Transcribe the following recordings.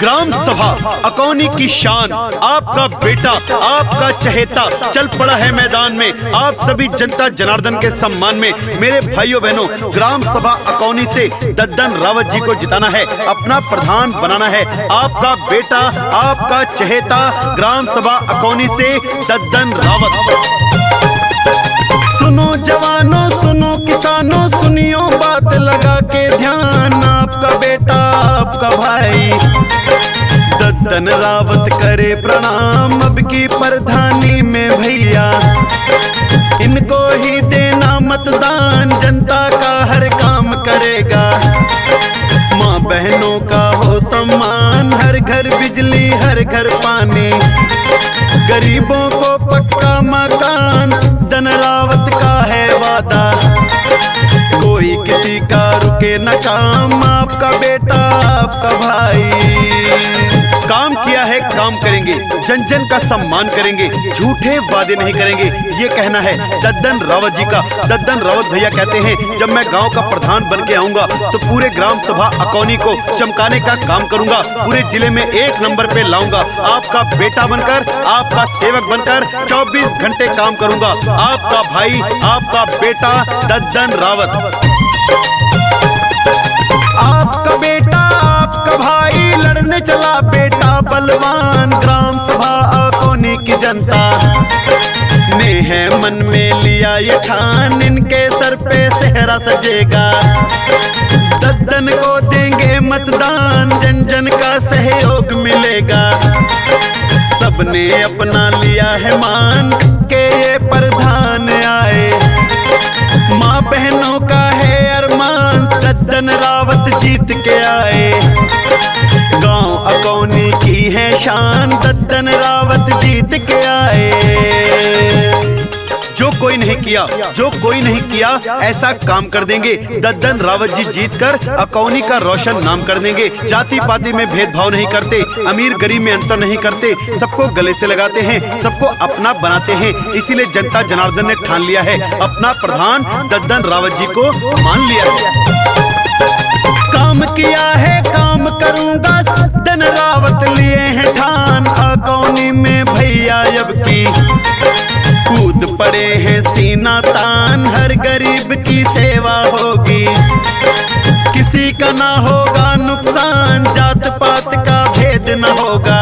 ग्राम सभा अकौनी की शान, आपका बेटा, आपका चहेता चल पड़ा है मैदान में। आप सभी जनता जनार्दन के सम्मान में मेरे भाइयों बहनों, ग्राम सभा अकौनी से दद्दन रावत जी को जिताना है, अपना प्रधान बनाना है। आपका बेटा, आपका चहेता, ग्राम सभा अकौनी से दद्दन रावत। सुनो जवानों, सुनो किसानों, सुनियो बात लगा के ध्यान। आपका बेटा, आपका भाई दद्दन रावत करे प्रणाम अब की प्रधानी में भैया। इनको ही देना मतदान, जनता का हर काम करेगा। माँ बहनों का हो सम्मान, हर घर बिजली, हर घर पानी। गरीबों को पक्का मकान, दद्दन रावत का है वादा। कोई किसी का रुके न काम, आपका बेटा, आपका भाई। काम किया है, काम करेंगे, जन जन का सम्मान करेंगे, झूठे वादे नहीं करेंगे, ये कहना है दद्दन रावत जी का। दद्दन रावत भैया कहते हैं, जब मैं गांव का प्रधान बन के आऊंगा तो पूरे ग्राम सभा अकौनी को चमकाने का काम करूंगा, पूरे जिले में 1 नंबर पे लाऊंगा। आपका बेटा बनकर, आपका सेवक बनकर 24 घंटे काम करूंगा। आपका भाई, आपका बेटा दद्दन रावत। आपका बेटा, आपका भाई लड़ने चला बेटा बलवान। ग्राम सभा अकौनी की जनता ने है मन में लिया ये ठान, इनके सर पे सेहरा सजेगा। दद्दन को देंगे मतदान, जन जन का सहयोग मिलेगा। सबने अपना लिया है मान के ये प्रधान आए। माँ बहनों का है अरमान, दद्दन रावत जीत के आए। गांव अकौनी की है शान, दद्दन रावत जीत के आए। जो कोई नहीं किया, जो कोई नहीं किया ऐसा काम कर देंगे। दद्दन रावत जी जीतकर अकौनी का रोशन नाम कर देंगे। जाति पाति में भेदभाव नहीं करते, अमीर गरीब में अंतर नहीं करते, सबको गले से लगाते हैं, सबको अपना बनाते हैं। इसीलिए जनता जनार्दन ने ठान लिया है, अपना प्रधान दद्दन रावत जी को मान लिया है। काम किया है, काम करूंगा, दद्दन रावत लिए हैं ठान। अकौनी में भैया अब की कूद पड़े हैं सीना तान, हर गरीब की सेवा होगी, किसी का ना होगा नुकसान, जात पात का भेद न होगा।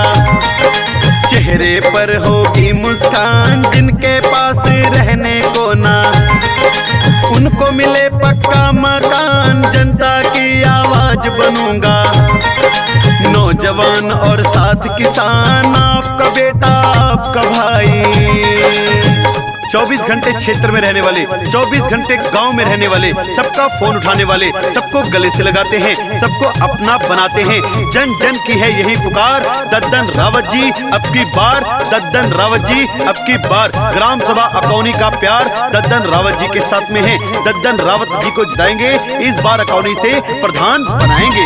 चेहरे पर होगी मुस्कान, जिनके पास रहने को ना, उनको मिले पक्का मकान। जनता की आवाज बनूंगा, नौजवान और साथ किसान। आपका बेटा, आपका भाई। 24 घंटे क्षेत्र में रहने वाले, 24 घंटे गांव में रहने वाले, सबका फोन उठाने वाले, सबको गले से लगाते हैं, सबको अपना बनाते हैं। जन जन की है यही पुकार, दद्दन रावत जी अब की बार, दद्दन रावत जी अब की बार। ग्राम सभा अकौनी का प्यार दद्दन रावत जी के साथ में है। दद्दन रावत जी को जिताएंगे, इस बार अकौनी से प्रधान बनाएंगे।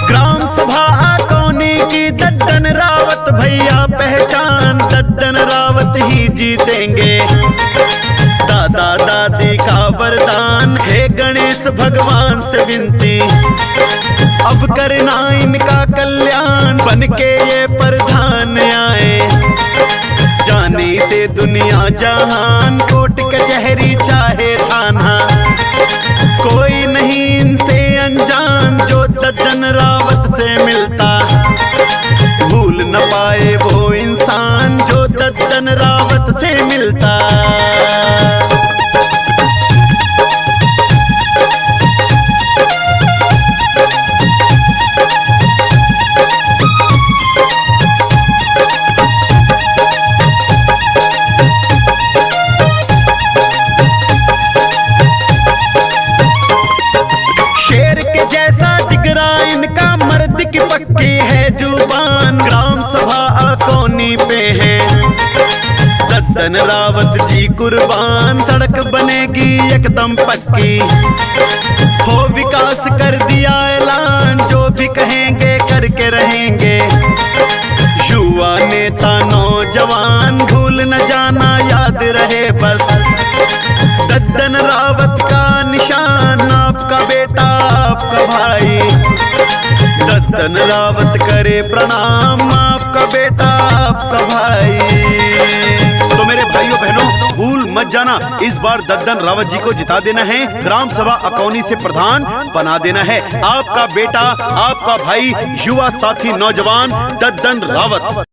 ग्राम सभा अकौनी की दद्दन रावत भैया पहचान, दद्दन रावत ही जीतेंगे। दादा दादी का वरदान है, गणेश भगवान से विनती, अब करना इनका कल्याण, बन के ये प्रधान आए। जाने से दुनिया जहान, कोर्ट कचहरी चाहे थाना, कोई नहीं इनसे अनजान। जो दद्दन रावत से मिलता, भूल न पाए वो इंसान, जो दद्दन रावत से मिलता। शेर के जैसा जिगरा इनका, मर्द की पक्की है जुबान। ग्राम सभा अकौनी पे है दद्दन रावत जी कुर्बान, सड़क बनेगी एकदम पक्की, हो विकास कर दिया ऐलान, जो भी कहेंगे करके रहेंगे। युवा नेता नौजवान, भूल न जाना, याद रहे बस दद्दन रावत का निशान। आपका बेटा, आपका भाई दद्दन दद्दन रावत करे प्रणाम, आपका बेटा आपका भाई। तो मेरे भाइयों बहनों, भूल मत जाना, इस बार दद्दन रावत जी को जिता देना है, ग्राम सभा अकौनी से प्रधान बना देना है। आपका बेटा आपका भाई, युवा साथी नौजवान दद्दन रावत।